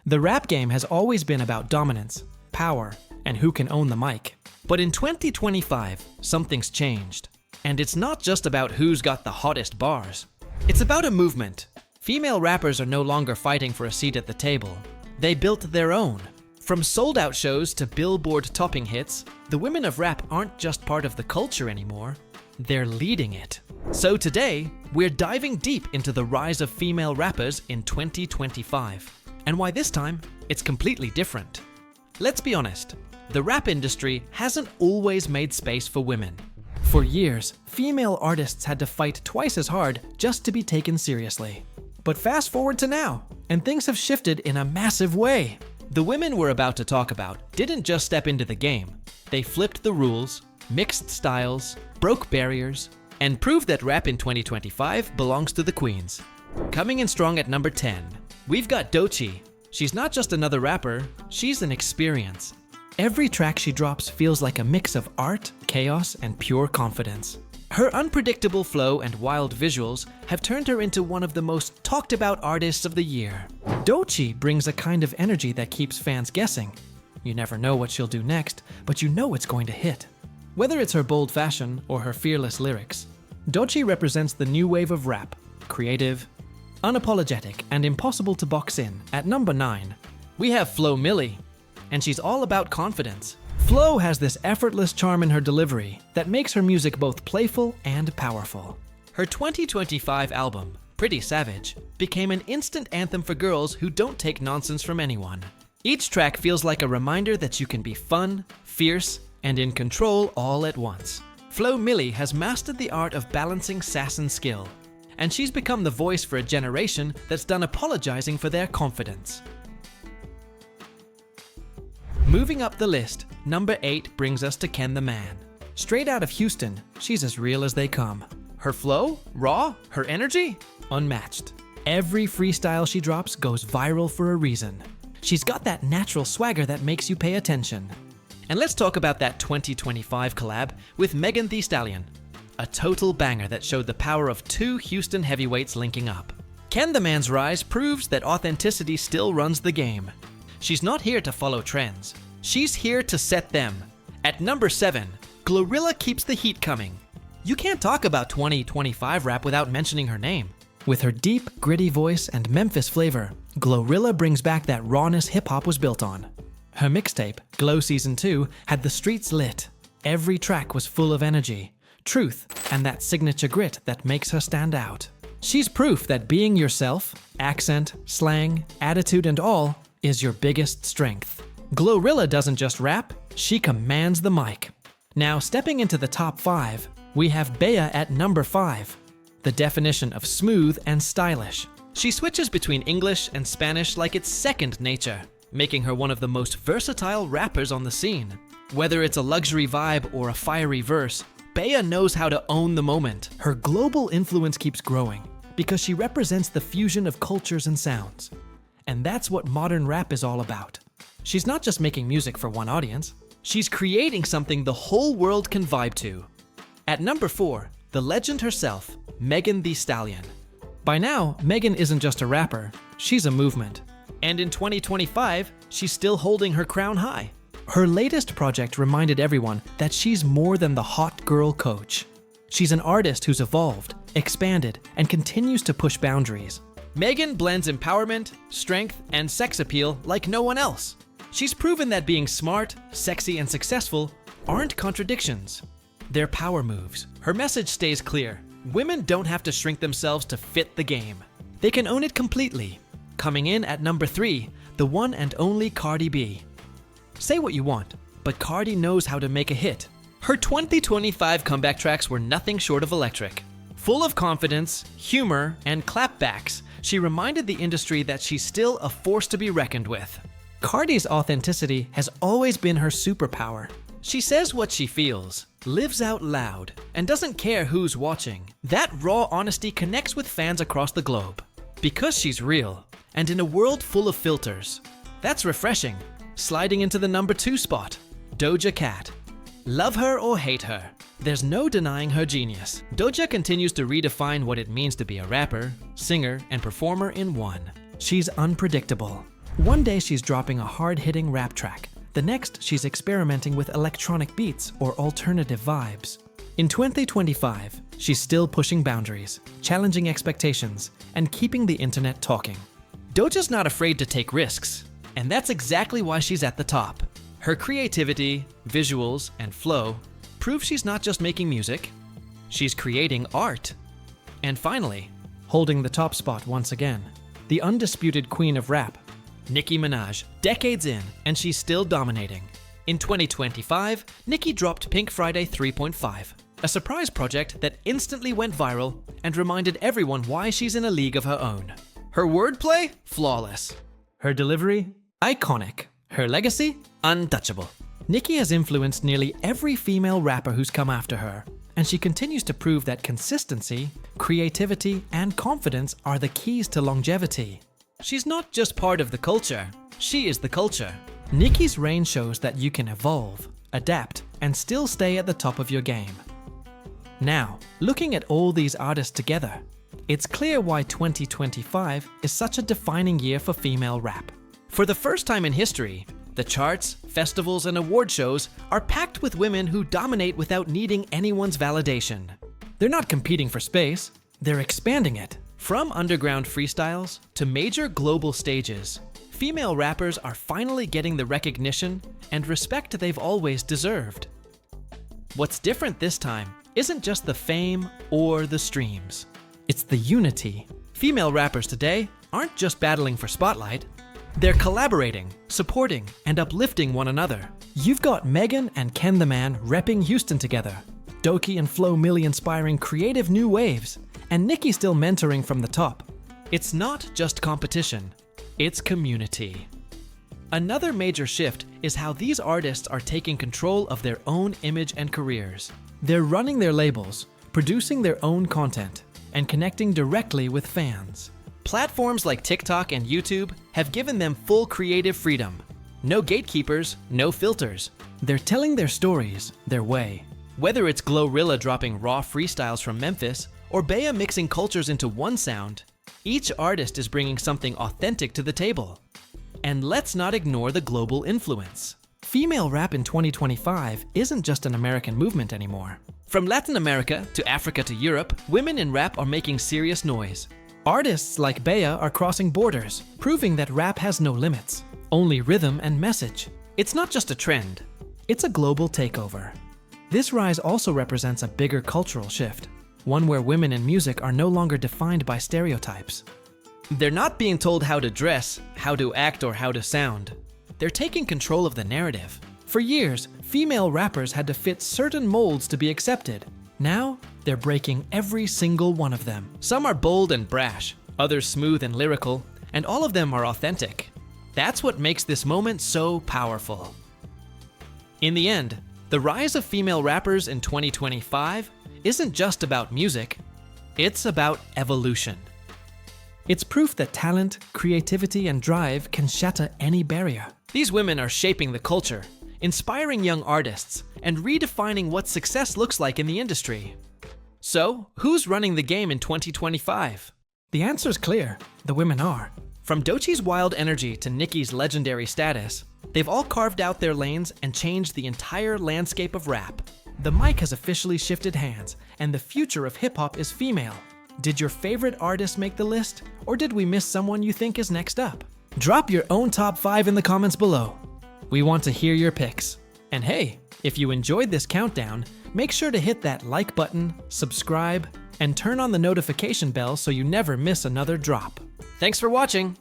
The rap game has always been about dominance, power, and who can own the mic. But in 2025, something's changed. And it's not just about who's got the hottest bars. It's about a movement. Female rappers are no longer fighting for a seat at the table. They built their own. From sold-out shows to Billboard-topping hits, the women of rap aren't just part of the culture anymore. They're leading it. So today, we're diving deep into the rise of female rappers in 2025. And why this time, it's completely different. Let's be honest, the rap industry hasn't always made space for women. For years, female artists had to fight twice as hard just to be taken seriously. But fast forward to now, and things have shifted in a massive way. The women we're about to talk about didn't just step into the game. They flipped the rules, mixed styles, broke barriers, and proved that rap in 2025 belongs to the queens. Coming in strong at number 10, we've got Doechii. She's not just another rapper, she's an experience. Every track she drops feels like a mix of art, chaos, and pure confidence. Her unpredictable flow and wild visuals have turned her into one of the most talked about artists of the year. Doechii brings a kind of energy that keeps fans guessing. You never know what she'll do next, but you know it's going to hit. Whether it's her bold fashion or her fearless lyrics, Doechii represents the new wave of rap, creative, unapologetic, and impossible to box in. At number 9, we have Flo Milli, and she's all about confidence. Flo has this effortless charm in her delivery that makes her music both playful and powerful. Her 2025 album, Pretty Savage, became an instant anthem for girls who don't take nonsense from anyone. Each track feels like a reminder that you can be fun, fierce, and in control all at once. Flo Milli has mastered the art of balancing sass and skill, and she's become the voice for a generation that's done apologizing for their confidence. Moving up the list, number 8 brings us to Ken the Man. Straight out of Houston, she's as real as they come. Her flow, raw, her energy, unmatched. Every freestyle she drops goes viral for a reason. She's got that natural swagger that makes you pay attention. And let's talk about that 2025 collab with Megan Thee Stallion. A total banger that showed the power of two Houston heavyweights linking up. Ken the Man's rise proves that authenticity still runs the game. She's not here to follow trends. She's here to set them. At number 7, Glorilla keeps the heat coming. You can't talk about 2025 rap without mentioning her name. With her deep, gritty voice and Memphis flavor, Glorilla brings back that rawness hip-hop was built on. Her mixtape, Glow Season 2, had the streets lit. Every track was full of energy, truth, and that signature grit that makes her stand out. She's proof that being yourself, accent, slang, attitude, and all, is your biggest strength. Glorilla doesn't just rap, she commands the mic. Now, stepping into the top 5, we have Bea at number 5, the definition of smooth and stylish. She switches between English and Spanish like it's second nature, making her one of the most versatile rappers on the scene. Whether it's a luxury vibe or a fiery verse, Bea knows how to own the moment. Her global influence keeps growing because she represents the fusion of cultures and sounds. And that's what modern rap is all about. She's not just making music for one audience, she's creating something the whole world can vibe to. At number 4, the legend herself, Megan Thee Stallion. By now, Megan isn't just a rapper, she's a movement. And in 2025, she's still holding her crown high. Her latest project reminded everyone that she's more than the hot girl coach. She's an artist who's evolved, expanded, and continues to push boundaries. Megan blends empowerment, strength, and sex appeal like no one else. She's proven that being smart, sexy, and successful aren't contradictions. They're power moves. Her message stays clear. Women don't have to shrink themselves to fit the game. They can own it completely. Coming in at number 3, the one and only Cardi B. Say what you want, but Cardi knows how to make a hit. Her 2025 comeback tracks were nothing short of electric. Full of confidence, humor, and clapbacks, she reminded the industry that she's still a force to be reckoned with. Cardi's authenticity has always been her superpower. She says what she feels, lives out loud, and doesn't care who's watching. That raw honesty connects with fans across the globe. Because she's real, and in a world full of filters. That's refreshing. Sliding into the number 2 spot, Doja Cat. Love her or hate her, there's no denying her genius. Doja continues to redefine what it means to be a rapper, singer, and performer in one. She's unpredictable. One day she's dropping a hard-hitting rap track. The next, she's experimenting with electronic beats or alternative vibes. In 2025, she's still pushing boundaries, challenging expectations, and keeping the internet talking. Doja's not afraid to take risks, and that's exactly why she's at the top. Her creativity, visuals, and flow prove she's not just making music, she's creating art. And finally, holding the top spot once again, the undisputed queen of rap, Nicki Minaj, decades in, and she's still dominating. In 2025, Nicki dropped Pink Friday 3.5, a surprise project that instantly went viral and reminded everyone why she's in a league of her own. Her wordplay? Flawless. Her delivery? Iconic. Her legacy? Untouchable. Nicki has influenced nearly every female rapper who's come after her, and she continues to prove that consistency, creativity, and confidence are the keys to longevity. She's not just part of the culture, she is the culture. Nicki's reign shows that you can evolve, adapt, and still stay at the top of your game. Now, looking at all these artists together, it's clear why 2025 is such a defining year for female rap. For the first time in history, the charts, festivals, and award shows are packed with women who dominate without needing anyone's validation. They're not competing for space, they're expanding it. From underground freestyles to major global stages, female rappers are finally getting the recognition and respect they've always deserved. What's different this time isn't just the fame or the streams. It's the unity. Female rappers today aren't just battling for spotlight, they're collaborating, supporting, and uplifting one another. You've got Megan and Ken the Man repping Houston together, Doki and Flo Milli inspiring creative new waves, and Nicki still mentoring from the top. It's not just competition, it's community. Another major shift is how these artists are taking control of their own image and careers. They're running their labels, producing their own content, and connecting directly with fans. Platforms like TikTok and YouTube have given them full creative freedom. No gatekeepers, no filters. They're telling their stories their way. Whether it's Glorilla dropping raw freestyles from Memphis, or Bea mixing cultures into one sound, each artist is bringing something authentic to the table. And let's not ignore the global influence. Female rap in 2025 isn't just an American movement anymore. From Latin America to Africa to Europe, women in rap are making serious noise. Artists like Bea are crossing borders, proving that rap has no limits, only rhythm and message. It's not just a trend, it's a global takeover. This rise also represents a bigger cultural shift, one where women in music are no longer defined by stereotypes. They're not being told how to dress, how to act, or how to sound. They're taking control of the narrative. For years, female rappers had to fit certain molds to be accepted. Now, they're breaking every single one of them. Some are bold and brash, others smooth and lyrical, and all of them are authentic. That's what makes this moment so powerful. In the end, the rise of female rappers in 2025 isn't just about music, it's about evolution. It's proof that talent, creativity, and drive can shatter any barrier. These women are shaping the culture, inspiring young artists, and redefining what success looks like in the industry. So, who's running the game in 2025? The answer's clear. The women are. From Doechie's wild energy to Nicki's legendary status, they've all carved out their lanes and changed the entire landscape of rap. The mic has officially shifted hands, and the future of hip-hop is female. Did your favorite artist make the list, or did we miss someone you think is next up? Drop your own top 5 in the comments below. We want to hear your picks. And hey, if you enjoyed this countdown, make sure to hit that like button, subscribe, and turn on the notification bell so you never miss another drop. Thanks for watching!